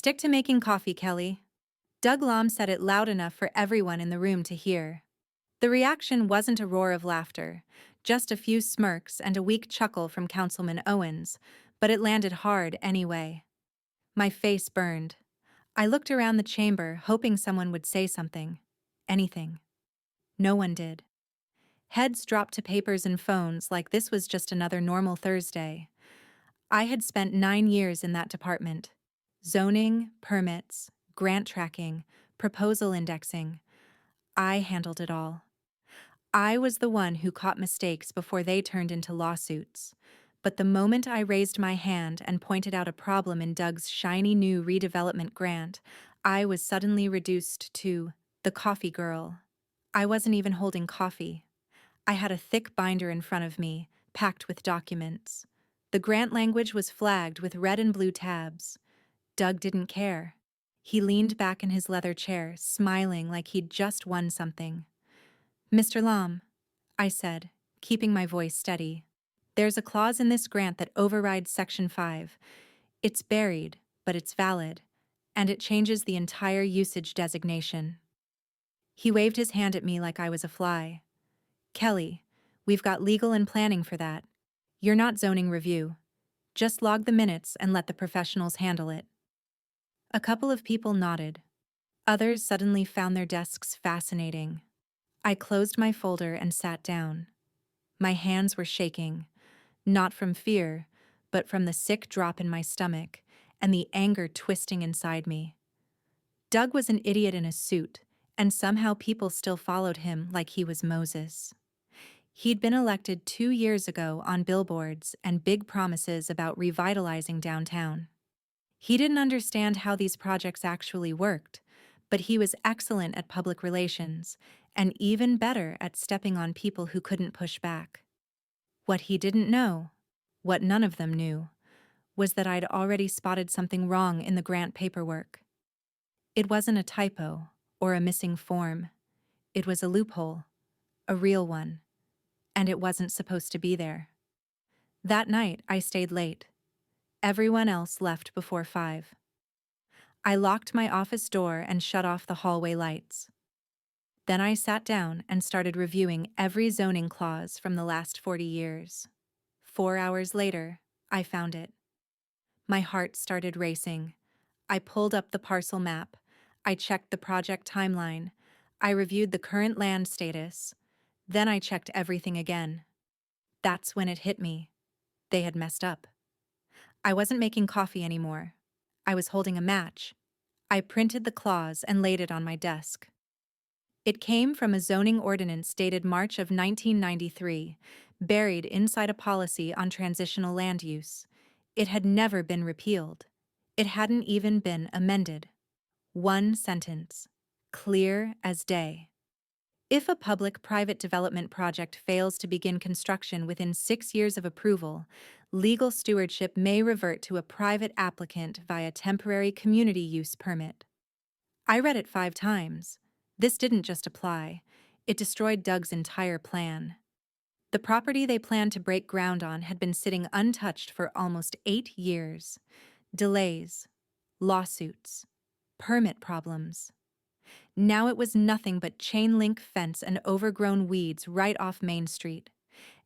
Stick to making coffee, Kelly. Doug Lom said it loud enough for everyone in the room to hear. The reaction wasn't a roar of laughter, just a few smirks and a weak chuckle from Councilman Owens, but it landed hard anyway. My face burned. I looked around the chamber, hoping someone would say something. Anything. No one did. Heads dropped to papers and phones like this was just another normal Thursday. I had spent 9 years in that department. Zoning, permits, grant tracking, proposal indexing. I handled it all. I was the one who caught mistakes before they turned into lawsuits. But the moment I raised my hand and pointed out a problem in Doug's shiny new redevelopment grant, I was suddenly reduced to the coffee girl. I wasn't even holding coffee. I had a thick binder in front of me, packed with documents. The grant language was flagged with red and blue tabs. Doug didn't care. He leaned back in his leather chair, smiling like he'd just won something. "Mr. Lom," I said, keeping my voice steady, "there's a clause in this grant that overrides Section 5. It's buried, but it's valid, and it changes the entire usage designation." He waved his hand at me like I was a fly. "Kelly, we've got legal and planning for that. You're not zoning review. Just log the minutes and let the professionals handle it." A couple of people nodded. Others suddenly found their desks fascinating. I closed my folder and sat down. My hands were shaking, not from fear, but from the sick drop in my stomach and the anger twisting inside me. Doug was an idiot in a suit, and somehow people still followed him like he was Moses. He'd been elected 2 years ago on billboards and big promises about revitalizing downtown. He didn't understand how these projects actually worked, but he was excellent at public relations and even better at stepping on people who couldn't push back. What he didn't know, what none of them knew, was that I'd already spotted something wrong in the grant paperwork. It wasn't a typo or a missing form. It was a loophole, a real one, and it wasn't supposed to be there. That night, I stayed late. Everyone else left before 5. I locked my office door and shut off the hallway lights. Then I sat down and started reviewing every zoning clause from the last 40 years. 4 hours later, I found it. My heart started racing. I pulled up the parcel map. I checked the project timeline. I reviewed the current land status. Then I checked everything again. That's when it hit me. They had messed up. I wasn't making coffee anymore. I was holding a match. I printed the clause and laid it on my desk. It came from a zoning ordinance dated March of 1993, buried inside a policy on transitional land use. It had never been repealed. It hadn't even been amended. One sentence, clear as day. If a public-private development project fails to begin construction within 6 years of approval, legal stewardship may revert to a private applicant via temporary community use permit. I read it 5 times. This didn't just apply. It destroyed Doug's entire plan. The property they planned to break ground on had been sitting untouched for almost 8 years. Delays, lawsuits, permit problems. Now it was nothing but chain-link fence and overgrown weeds right off Main Street.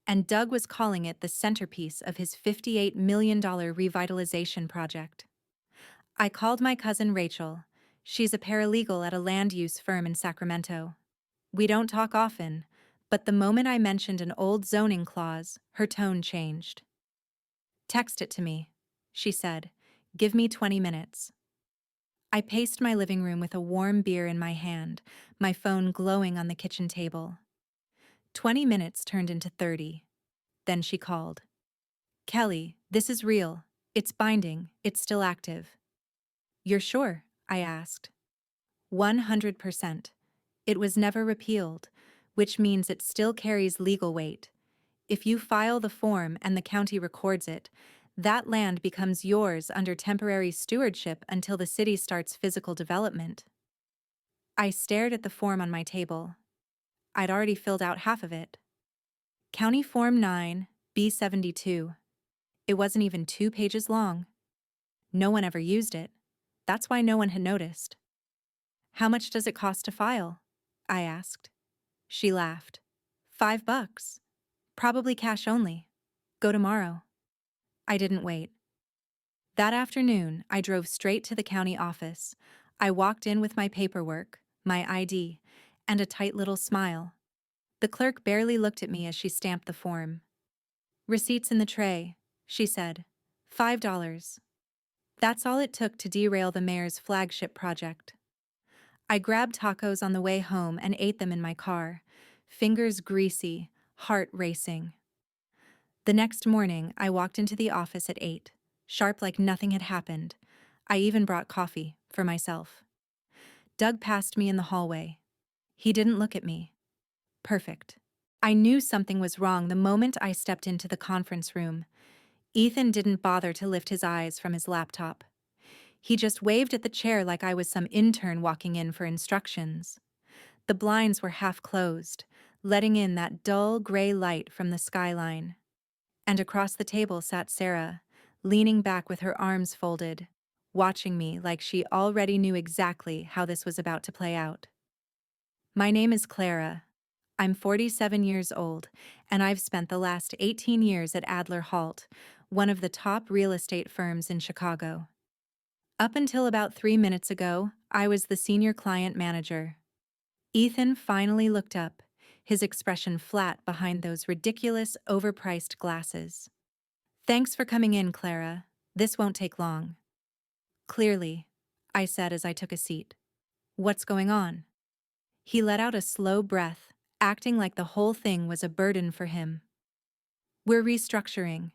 And Doug was calling it the centerpiece of his $58 million revitalization project. I called my cousin Rachel. She's a paralegal at a land use firm in Sacramento. We don't talk often, but the moment I mentioned an old zoning clause, her tone changed. "Text it to me," she said. "Give me 20 minutes." I paced my living room with a warm beer in my hand, my phone glowing on the kitchen table. 20 minutes turned into 30. Then she called. "Kelly, this is real. It's binding. It's still active." "You're sure?" I asked. 100%. It was never repealed, which means it still carries legal weight. If you file the form and the county records it, that land becomes yours under temporary stewardship until the city starts physical development. I stared at the form on my table. I'd already filled out half of it. County Form 9, B72. It wasn't even 2 pages long. No one ever used it. That's why no one had noticed. How much does it cost to file? I asked. She laughed. $5. Probably cash only. Go tomorrow. I didn't wait. That afternoon, I drove straight to the county office. I walked in with my paperwork, my ID, and a tight little smile. The clerk barely looked at me as she stamped the form. Receipts in the tray, she said. $5. That's all it took to derail the mayor's flagship project. I grabbed tacos on the way home and ate them in my car, fingers greasy, heart racing. The next morning, I walked into the office at 8, sharp like nothing had happened. I even brought coffee, for myself. Doug passed me in the hallway. He didn't look at me. Perfect. I knew something was wrong the moment I stepped into the conference room. Ethan didn't bother to lift his eyes from his laptop. He just waved at the chair like I was some intern walking in for instructions. The blinds were half closed, letting in that dull gray light from the skyline. And across the table sat Sarah, leaning back with her arms folded, watching me like she already knew exactly how this was about to play out. My name is Clara. I'm 47 years old, and I've spent the last 18 years at Adler Halt, one of the top real estate firms in Chicago. Up until about 3 minutes ago, I was the senior client manager. Ethan finally looked up, his expression flat behind those ridiculous, overpriced glasses. Thanks for coming in, Clara. This won't take long. Clearly, I said as I took a seat. What's going on? He let out a slow breath, acting like the whole thing was a burden for him. We're restructuring.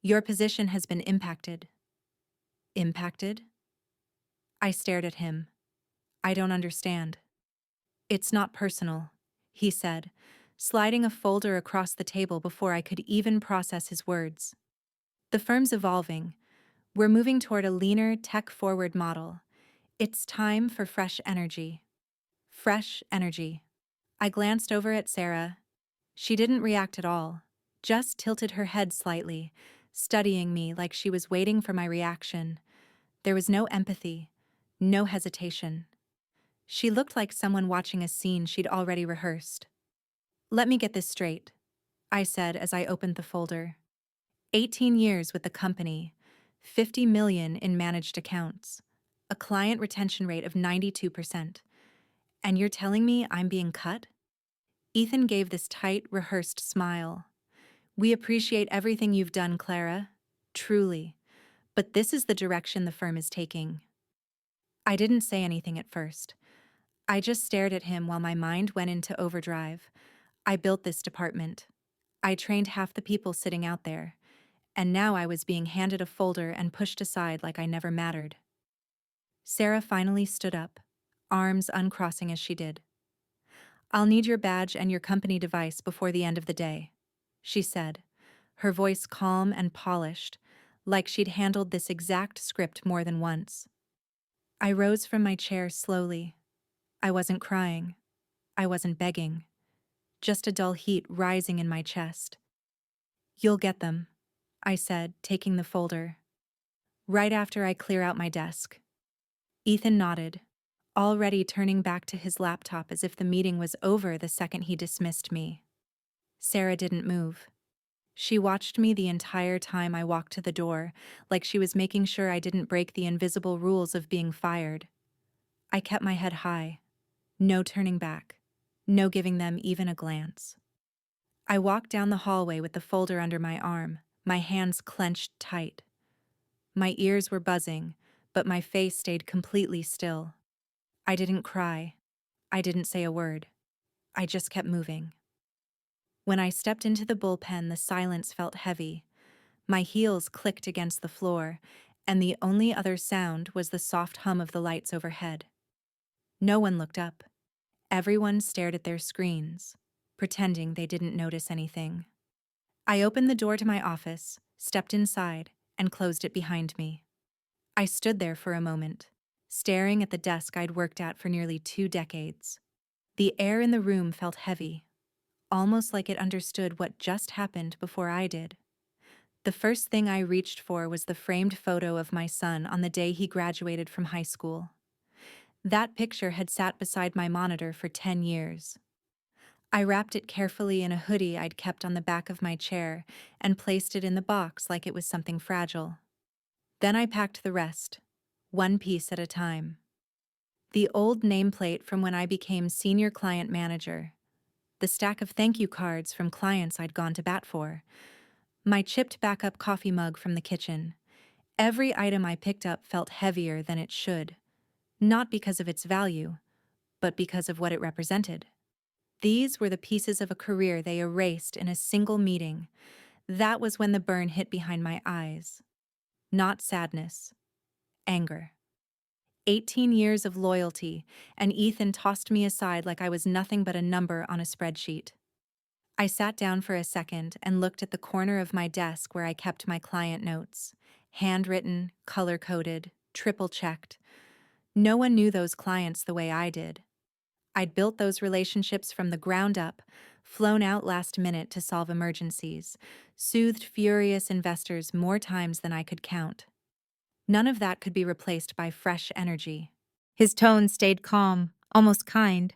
Your position has been impacted. Impacted? I stared at him. I don't understand. It's not personal, he said, sliding a folder across the table before I could even process his words. The firm's evolving. We're moving toward a leaner, tech-forward model. It's time for fresh energy. Fresh energy. I glanced over at Sarah. She didn't react at all, just tilted her head slightly, studying me like she was waiting for my reaction. There was no empathy, no hesitation. She looked like someone watching a scene she'd already rehearsed. Let me get this straight, I said as I opened the folder. 18 years with the company, 50 million in managed accounts, a client retention rate of 92%. And you're telling me I'm being cut? Ethan gave this tight, rehearsed smile. We appreciate everything you've done, Clara. Truly. But this is the direction the firm is taking. I didn't say anything at first. I just stared at him while my mind went into overdrive. I built this department. I trained half the people sitting out there. And now I was being handed a folder and pushed aside like I never mattered. Sarah finally stood up, arms uncrossing as she did. I'll need your badge and your company device before the end of the day, she said, her voice calm and polished, like she'd handled this exact script more than once. I rose from my chair slowly. I wasn't crying. I wasn't begging. Just a dull heat rising in my chest. You'll get them, I said, taking the folder. Right after I clear out my desk. Ethan nodded, already turning back to his laptop as if the meeting was over the second he dismissed me. Sarah didn't move. She watched me the entire time I walked to the door, like she was making sure I didn't break the invisible rules of being fired. I kept my head high. No turning back. No giving them even a glance. I walked down the hallway with the folder under my arm, my hands clenched tight. My ears were buzzing, but my face stayed completely still. I didn't cry. I didn't say a word. I just kept moving. When I stepped into the bullpen, the silence felt heavy. My heels clicked against the floor, and the only other sound was the soft hum of the lights overhead. No one looked up. Everyone stared at their screens, pretending they didn't notice anything. I opened the door to my office, stepped inside, and closed it behind me. I stood there for a moment, staring at the desk I'd worked at for nearly 2 decades. The air in the room felt heavy, almost like it understood what just happened before I did. The first thing I reached for was the framed photo of my son on the day he graduated from high school. That picture had sat beside my monitor for 10 years. I wrapped it carefully in a hoodie I'd kept on the back of my chair and placed it in the box like it was something fragile. Then I packed the rest, one piece at a time. The old nameplate from when I became senior client manager, the stack of thank you cards from clients I'd gone to bat for, my chipped backup coffee mug from the kitchen. Every item I picked up felt heavier than it should, not because of its value, but because of what it represented. These were the pieces of a career they erased in a single meeting. That was when the burn hit behind my eyes. Not sadness, anger. 18 years of loyalty, and Ethan tossed me aside like I was nothing but a number on a spreadsheet. I sat down for a second and looked at the corner of my desk where I kept my client notes. Handwritten, color-coded, triple-checked. No one knew those clients the way I did. I'd built those relationships from the ground up, flown out last minute to solve emergencies, soothed furious investors more times than I could count. None of that could be replaced by fresh energy. His tone stayed calm, almost kind,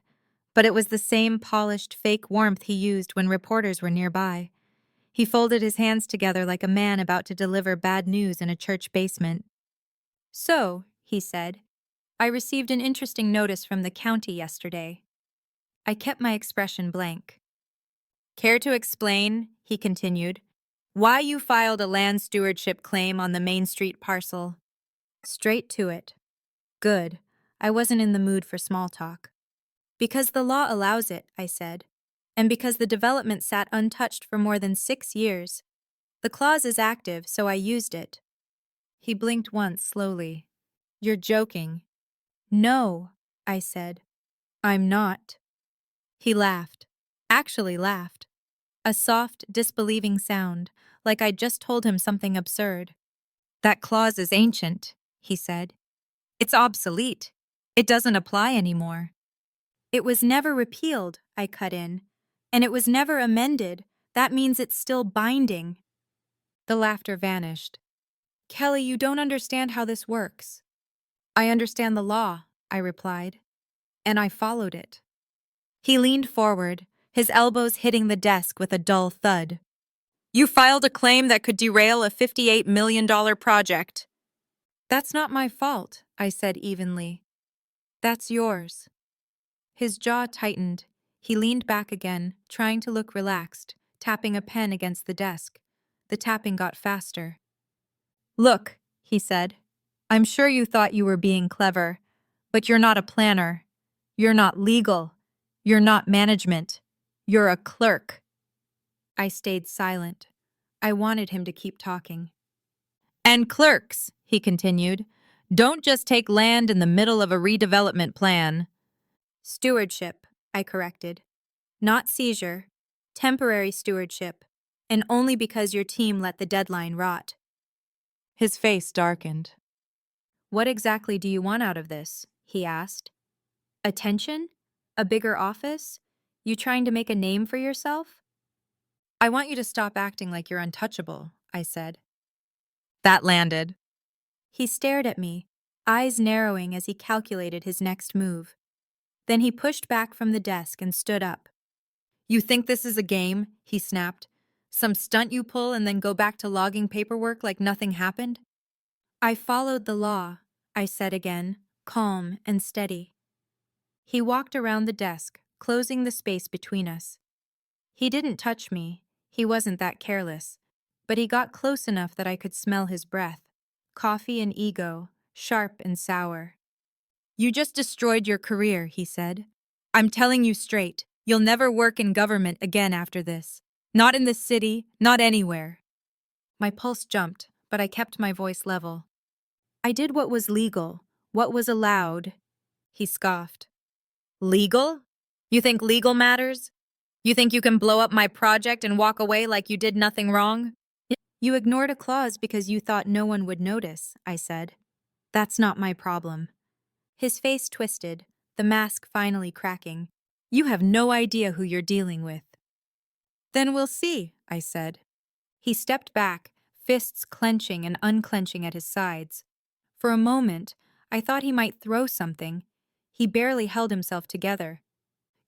but it was the same polished, fake warmth he used when reporters were nearby. He folded his hands together like a man about to deliver bad news in a church basement. "So," he said, "I received an interesting notice from the county yesterday." I kept my expression blank. "Care to explain," he continued, "why you filed a land stewardship claim on the Main Street parcel?" Straight to it. Good. I wasn't in the mood for small talk. "Because the law allows it," I said, "and because the development sat untouched for more than 6 years. The clause is active, so I used it." He blinked once slowly. "You're joking." "No," I said. "I'm not." He laughed. Actually laughed. A soft, disbelieving sound, like I'd just told him something absurd. "That clause is ancient," he said. "It's obsolete. It doesn't apply anymore." "It was never repealed," I cut in. "And it was never amended. That means it's still binding." The laughter vanished. "Kelly, you don't understand how this works." "I understand the law," I replied. "And I followed it." He leaned forward, his elbows hitting the desk with a dull thud. "You filed a claim that could derail a $58 million project." "That's not my fault," I said evenly. "That's yours." His jaw tightened. He leaned back again, trying to look relaxed, tapping a pen against the desk. The tapping got faster. "Look," he said, "I'm sure you thought you were being clever, but you're not a planner. You're not legal. You're not management. You're a clerk." I stayed silent. I wanted him to keep talking. "And clerks," he continued, "don't just take land in the middle of a redevelopment plan." "Stewardship," I corrected. "Not seizure. Temporary stewardship. And only because your team let the deadline rot." His face darkened. "What exactly do you want out of this?" he asked. "Attention? A bigger office? You trying to make a name for yourself?" "I want you to stop acting like you're untouchable," I said. That landed. He stared at me, eyes narrowing as he calculated his next move. Then he pushed back from the desk and stood up. "You think this is a game?" he snapped. "Some stunt you pull and then go back to logging paperwork like nothing happened?" "I followed the law," I said again, calm and steady. He walked around the desk, closing the space between us. He didn't touch me. He wasn't that careless. But he got close enough that I could smell his breath. Coffee and ego, sharp and sour. "You just destroyed your career," he said. "I'm telling you straight, you'll never work in government again after this. Not in this city, not anywhere." My pulse jumped, but I kept my voice level. "I did what was legal, what was allowed." He scoffed. "Legal? You think legal matters? You think you can blow up my project and walk away like you did nothing wrong?" "You ignored a clause because you thought no one would notice," I said. "That's not my problem." His face twisted, the mask finally cracking. "You have no idea who you're dealing with." "Then we'll see," I said. He stepped back, fists clenching and unclenching at his sides. For a moment, I thought he might throw something. He barely held himself together.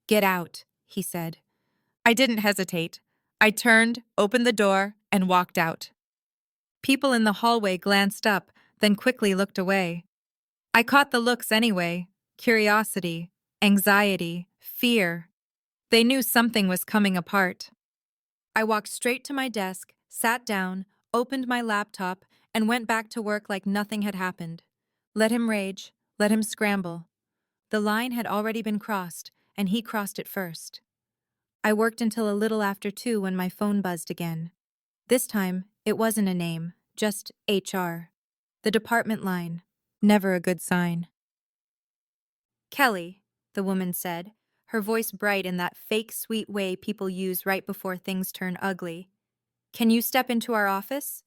"Get out," he said. I didn't hesitate. I turned, opened the door, and walked out. People in the hallway glanced up, then quickly looked away. I caught the looks anyway: curiosity, anxiety, fear. They knew something was coming apart. I walked straight to my desk, sat down, opened my laptop, and went back to work like nothing had happened. Let him rage, let him scramble. The line had already been crossed, and he crossed it first. I worked until a little after 2 when my phone buzzed again. This time, it wasn't a name, just HR. The department line. Never a good sign. "Kelly," the woman said, her voice bright in that fake sweet way people use right before things turn ugly. "Can you step into our office?"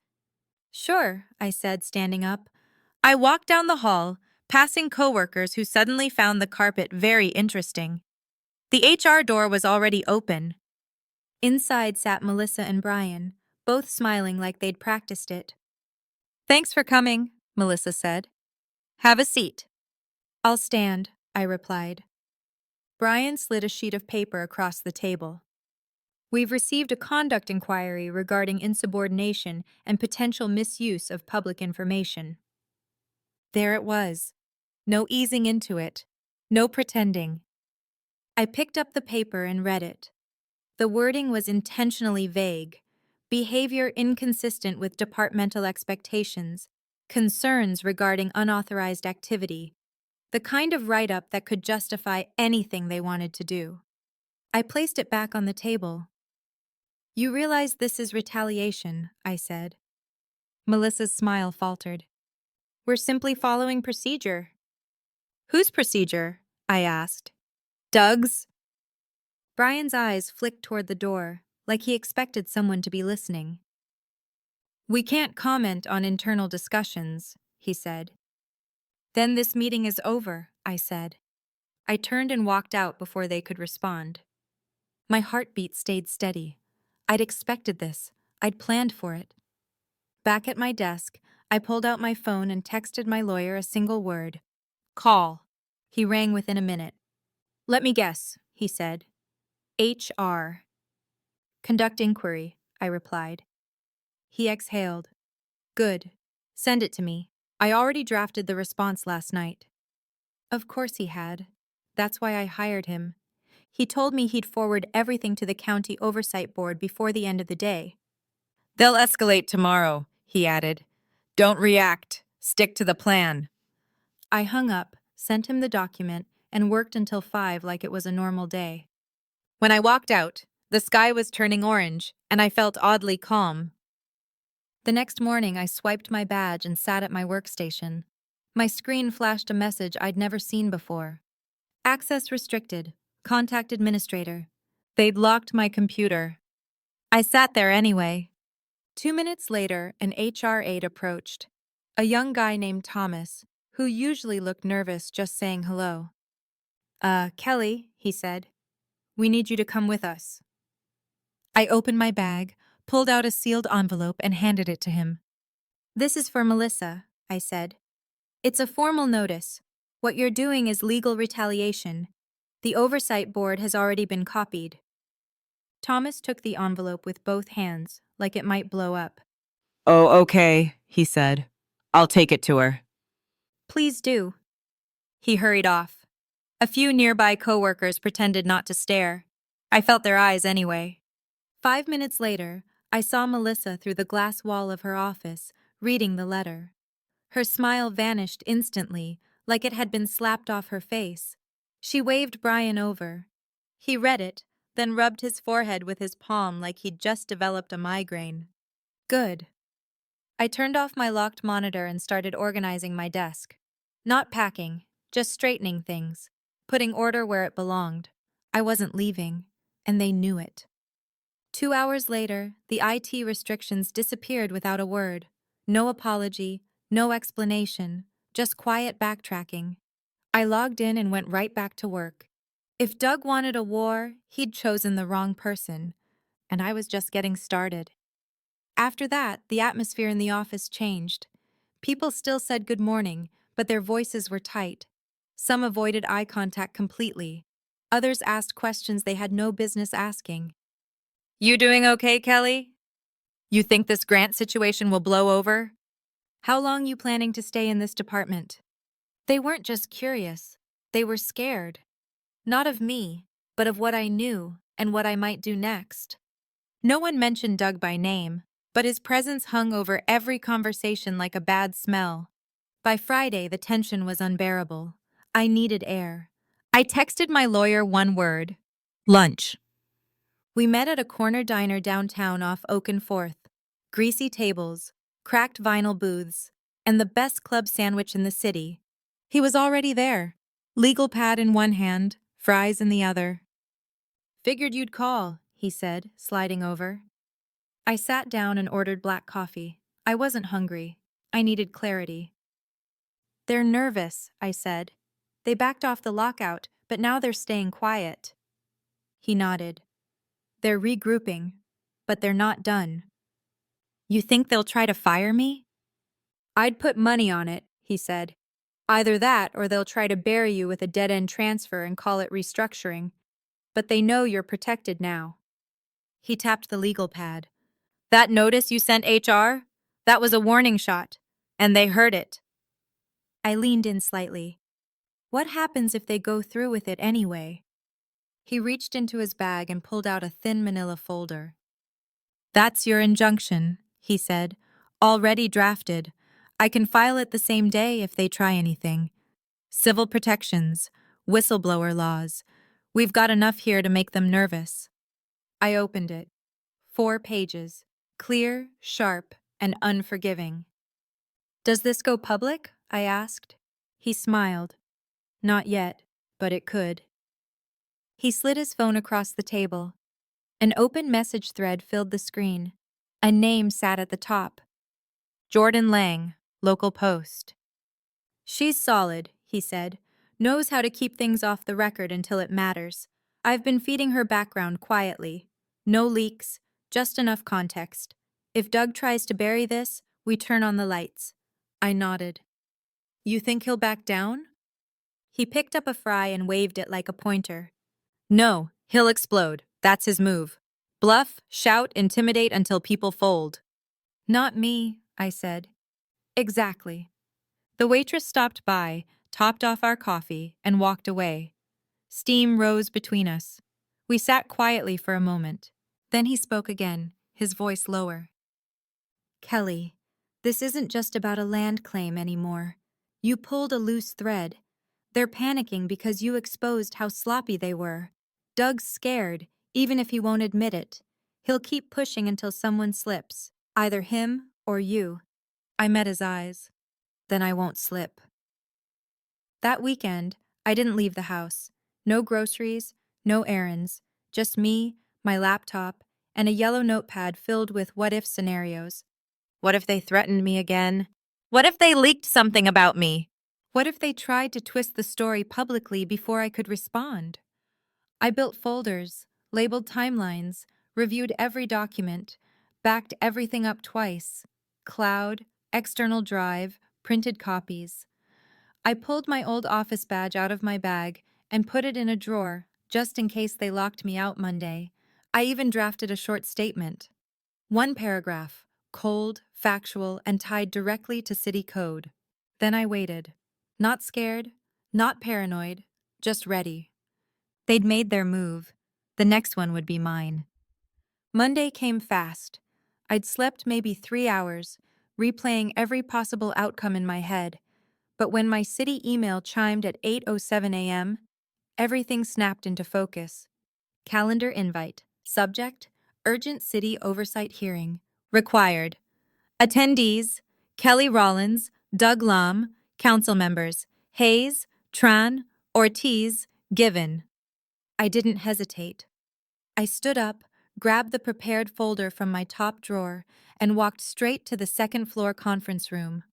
"Sure," I said, standing up. I walked down the hall, passing coworkers who suddenly found the carpet very interesting. The HR door was already open. Inside sat Melissa and Brian, both smiling like they'd practiced it. "Thanks for coming," Melissa said. "Have a seat." "I'll stand," I replied. Brian slid a sheet of paper across the table. "We've received a conduct inquiry regarding insubordination and potential misuse of public information." There it was. No easing into it. No pretending. I picked up the paper and read it. The wording was intentionally vague. Behavior inconsistent with departmental expectations. Concerns regarding unauthorized activity. The kind of write-up that could justify anything they wanted to do. I placed it back on the table. "You realize this is retaliation," I said. Melissa's smile faltered. "We're simply following procedure." "Whose procedure?" I asked. "Doug's?" Brian's eyes flicked toward the door, like he expected someone to be listening. "We can't comment on internal discussions," he said. "Then this meeting is over," I said. I turned and walked out before they could respond. My heartbeat stayed steady. I'd expected this. I'd planned for it. Back at my desk, I pulled out my phone and texted my lawyer a single word. "Call." He rang within a minute. "Let me guess," he said. "HR." "Conduct inquiry," I replied. He exhaled. "Good. Send it to me. I already drafted the response last night." Of course he had. That's why I hired him. He told me he'd forward everything to the county oversight board before the end of the day. "They'll escalate tomorrow," he added. "Don't react. Stick to the plan." I hung up, sent him the document, and worked until 5 like it was a normal day. When I walked out, the sky was turning orange, and I felt oddly calm. The next morning, I swiped my badge and sat at my workstation. My screen flashed a message I'd never seen before. "Access restricted. Contact administrator." They'd locked my computer. I sat there anyway. 2 minutes later, an HR aide approached. A young guy named Thomas, who usually looked nervous just saying hello. Kelly," he said. "We need you to come with us." I opened my bag, pulled out a sealed envelope, and handed it to him. "This is for Melissa," I said. "It's a formal notice. What you're doing is legal retaliation. The oversight board has already been copied." Thomas took the envelope with both hands, like it might blow up. "Oh, okay," he said. "I'll take it to her." "Please do." He hurried off. A few nearby coworkers pretended not to stare. I felt their eyes anyway. 5 minutes later, I saw Melissa through the glass wall of her office, reading the letter. Her smile vanished instantly, like it had been slapped off her face. She waved Brian over. He read it, then rubbed his forehead with his palm like he'd just developed a migraine. Good. I turned off my locked monitor and started organizing my desk. Not packing, just straightening things, putting order where it belonged. I wasn't leaving, and they knew it. 2 hours later, the IT restrictions disappeared without a word. No apology, no explanation, just quiet backtracking. I logged in and went right back to work. If Doug wanted a war, he'd chosen the wrong person, and I was just getting started. After that, the atmosphere in the office changed. People still said good morning, but their voices were tight. Some avoided eye contact completely. Others asked questions they had no business asking. You doing okay, Kelly? You think this grant situation will blow over? How long you planning to stay in this department? They weren't just curious. They were scared. Not of me, but of what I knew and what I might do next. No one mentioned Doug by name, but his presence hung over every conversation like a bad smell. By Friday, the tension was unbearable. I needed air. I texted my lawyer one word: lunch. We met at a corner diner downtown off Oak and Fourth. Greasy tables, cracked vinyl booths, and the best club sandwich in the city. He was already there, legal pad in one hand, fries in the other. Figured you'd call, he said, sliding over. I sat down and ordered black coffee. I wasn't hungry. I needed clarity. They're nervous, I said. They backed off the lockout, but now they're staying quiet. He nodded. They're regrouping, but they're not done. You think they'll try to fire me? I'd put money on it, he said. Either that or they'll try to bury you with a dead-end transfer and call it restructuring. But they know you're protected now. He tapped the legal pad. That notice you sent HR? That was a warning shot, and they heard it. I leaned in slightly. What happens if they go through with it anyway? He reached into his bag and pulled out a thin manila folder. That's your injunction, he said. Already drafted. I can file it the same day if they try anything. Civil protections, whistleblower laws. We've got enough here to make them nervous. I opened it. 4 pages. Clear, sharp, and unforgiving. Does this go public? I asked. He smiled. Not yet, but it could. He slid his phone across the table. An open message thread filled the screen. A name sat at the top. Jordan Lang, local post. She's solid, he said. Knows how to keep things off the record until it matters. I've been feeding her background quietly. No leaks, just enough context. If Doug tries to bury this, we turn on the lights. I nodded. You think he'll back down? He picked up a fry and waved it like a pointer. No, he'll explode. That's his move. Bluff, shout, intimidate until people fold. Not me, I said. Exactly. The waitress stopped by, topped off our coffee, and walked away. Steam rose between us. We sat quietly for a moment. Then he spoke again, his voice lower. Kelly, this isn't just about a land claim anymore. You pulled a loose thread. They're panicking because you exposed how sloppy they were. Doug's scared, even if he won't admit it. He'll keep pushing until someone slips, either him or you. I met his eyes. Then I won't slip. That weekend, I didn't leave the house. No groceries, no errands, just me, my laptop, and a yellow notepad filled with what-if scenarios. What if they threatened me again? What if they leaked something about me? What if they tried to twist the story publicly before I could respond? I built folders, labeled timelines, reviewed every document, backed everything up twice. Cloud, external drive, printed copies. I pulled my old office badge out of my bag and put it in a drawer, just in case they locked me out Monday. I even drafted a short statement. 1 paragraph, cold, factual, and tied directly to city code. Then I waited. Not scared, not paranoid, just ready. They'd made their move. The next one would be mine. Monday came fast. I'd slept maybe 3 hours, replaying every possible outcome in my head. But when my city email chimed at 8:07 a.m., everything snapped into focus. Calendar invite. Subject: Urgent City Oversight Hearing. Required. Attendees: Kelly Rollins, Doug Lom, Council members: Hayes, Tran, Ortiz, Given. I didn't hesitate. I stood up, grabbed the prepared folder from my top drawer, and walked straight to the second-floor conference room.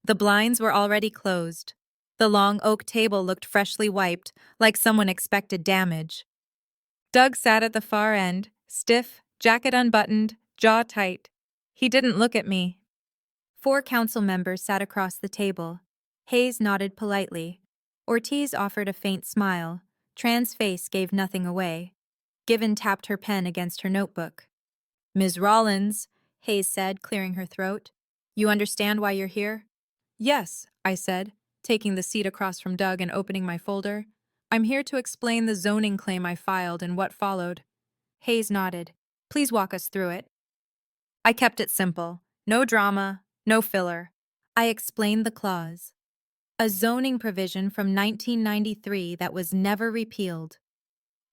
The blinds were already closed. The long oak table looked freshly wiped, like someone expected damage. Doug sat at the far end, stiff, jacket unbuttoned, jaw tight. He didn't look at me. 4 council members sat across the table. Hayes nodded politely. Ortiz offered a faint smile. Tran's face gave nothing away. Given tapped her pen against her notebook. "Ms. Rollins," Hayes said, clearing her throat. "You understand why you're here?" "Yes," I said, taking the seat across from Doug and opening my folder. "I'm here to explain the zoning claim I filed and what followed." Hayes nodded. "Please walk us through it." I kept it simple. No drama, no filler. I explained the clause. A zoning provision from 1993 that was never repealed.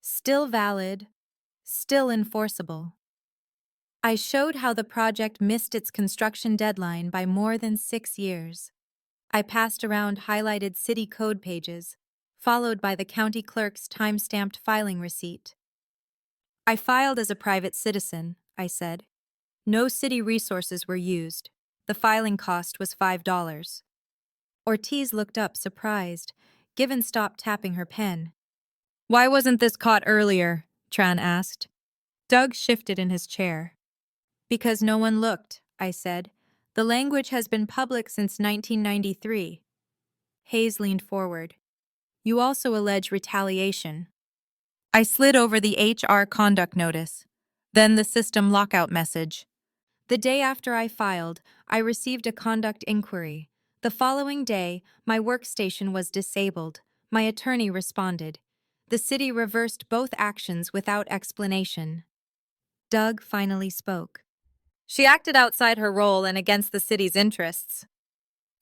Still valid, still enforceable. I showed how the project missed its construction deadline by more than 6 years. I passed around highlighted city code pages, followed by the county clerk's time-stamped filing receipt. "I filed as a private citizen," I said. "No city resources were used. The filing cost was $5. Ortiz looked up, surprised. Given stopped tapping her pen. "Why wasn't this caught earlier?" Tran asked. Doug shifted in his chair. "Because no one looked," I said. "The language has been public since 1993. Hayes leaned forward. "You also allege retaliation." I slid over the HR conduct notice, then the system lockout message. The day after I filed, I received a conduct inquiry. The following day, my workstation was disabled. My attorney responded. The city reversed both actions without explanation. Doug finally spoke. "She acted outside her role and against the city's interests."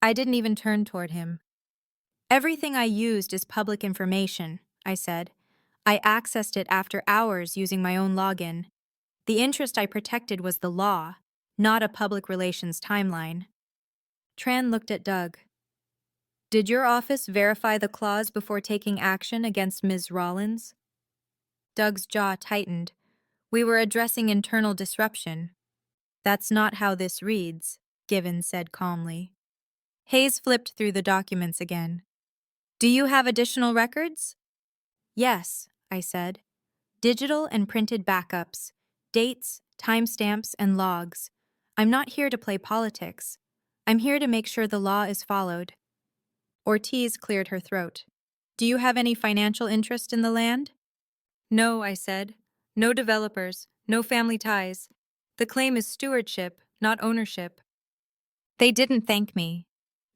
I didn't even turn toward him. "Everything I used is public information," I said. "I accessed it after hours using my own login. The interest I protected was the law, not a public relations timeline." Tran looked at Doug. "Did your office verify the clause before taking action against Ms. Rollins?" Doug's jaw tightened. "We were addressing internal disruption." "That's not how this reads," Given said calmly. Hayes flipped through the documents again. "Do you have additional records?" "Yes," I said. "Digital and printed backups, dates, timestamps, and logs. I'm not here to play politics. I'm here to make sure the law is followed." Ortiz cleared her throat. "Do you have any financial interest in the land?" "No," I said. "No developers, no family ties. The claim is stewardship, not ownership." They didn't thank me.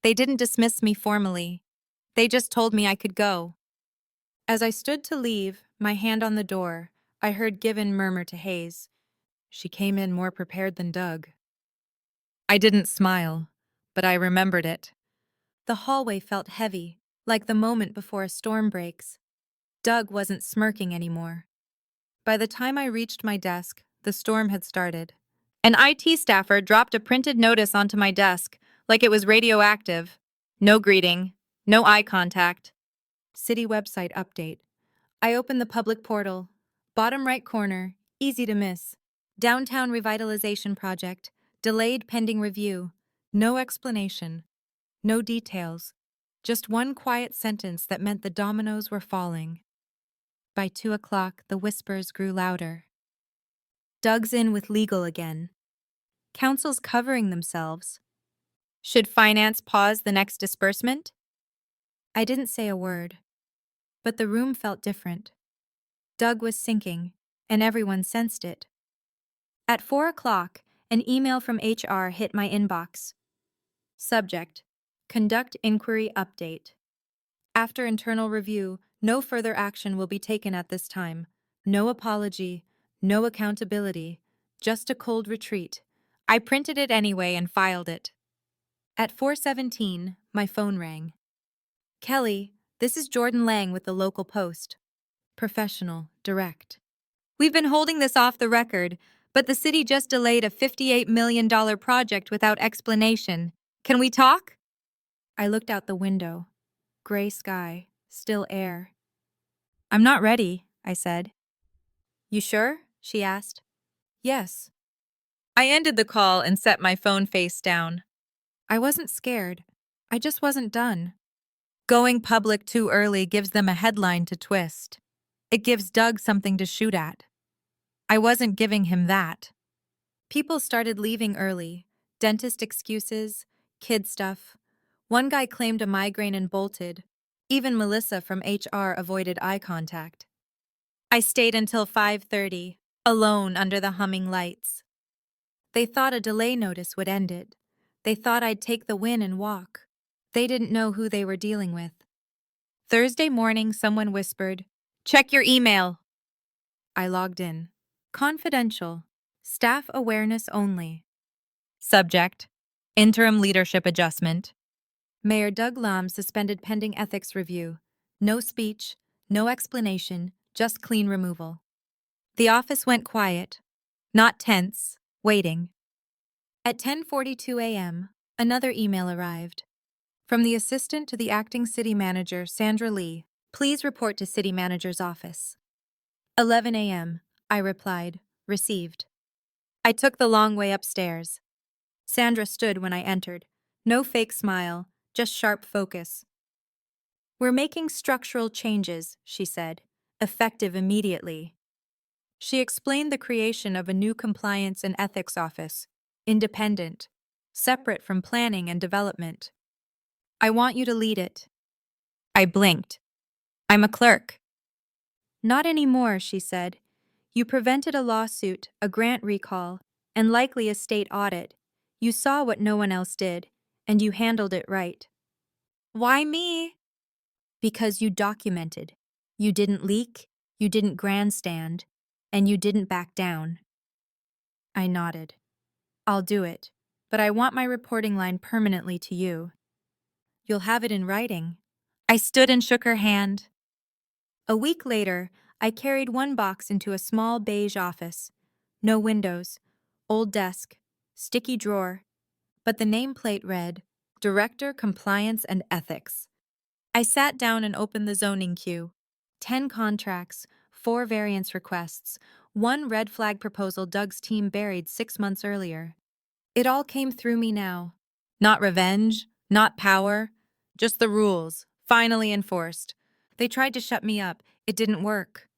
They didn't dismiss me formally. They just told me I could go. As I stood to leave, my hand on the door, I heard Given murmur to Hayes, "She came in more prepared than Doug." I didn't smile, but I remembered it. The hallway felt heavy, like the moment before a storm breaks. Doug wasn't smirking anymore. By the time I reached my desk, the storm had started. An IT staffer dropped a printed notice onto my desk, like it was radioactive. No greeting, no eye contact. City website update. I opened the public portal. Bottom right corner, easy to miss. Downtown revitalization project, delayed pending review. No explanation. No details. Just one quiet sentence that meant the dominoes were falling. By 2 o'clock, the whispers grew louder. Doug's in with legal again. Council's covering themselves. Should finance pause the next disbursement? I didn't say a word, but the room felt different. Doug was sinking, and everyone sensed it. At 4 o'clock, an email from HR hit my inbox. Subject: Conduct Inquiry Update. After internal review, no further action will be taken at this time. No apology, no accountability, just a cold retreat. I printed it anyway and filed it. At 4:17, my phone rang. "Kelly, this is Jordan Lang with the local Post." Professional, direct. "We've been holding this off the record, but the city just delayed a $58 million project without explanation. Can we talk?" I looked out the window. Gray sky, still air. "I'm not ready," I said. "You sure?" she asked. "Yes." I ended the call and set my phone face down. I wasn't scared. I just wasn't done. Going public too early gives them a headline to twist. It gives Doug something to shoot at. I wasn't giving him that. People started leaving early. Dentist excuses, kid stuff. One guy claimed a migraine and bolted. Even Melissa from HR avoided eye contact. I stayed until 5:30, alone under the humming lights. They thought a delay notice would end it. They thought I'd take the win and walk. They didn't know who they were dealing with. Thursday morning, someone whispered, "Check your email." I logged in. Confidential. Staff awareness only. Subject: Interim leadership adjustment. Mayor Doug Lam suspended pending ethics review. No speech, no explanation, just clean removal. The office went quiet, not tense, waiting. At 10:42 a.m., another email arrived. From the assistant to the acting city manager, Sandra Lee, please report to city manager's office. 11 a.m., I replied, received. I took the long way upstairs. Sandra stood when I entered. No fake smile, just sharp focus. We're making structural changes, she said, effective immediately. She explained the creation of a new compliance and ethics office, independent, separate from planning and development. I want you to lead it. I blinked. I'm a clerk. Not anymore, she said. You prevented a lawsuit, a grant recall, and likely a state audit. You saw what no one else did, and you handled it right. Why me? Because you documented. You didn't leak, you didn't grandstand, and you didn't back down. I nodded. I'll do it, but I want my reporting line permanently to you. You'll have it in writing. I stood and shook her hand. A week later, I carried one box into a small beige office. No windows, old desk, sticky drawer, but the nameplate read, Director Compliance and Ethics. I sat down and opened the zoning queue. 10 contracts, 4 variance requests, 1 red flag proposal Doug's team buried 6 months earlier. It all came through me now. Not revenge, not power, just the rules, finally enforced. They tried to shut me up. It didn't work.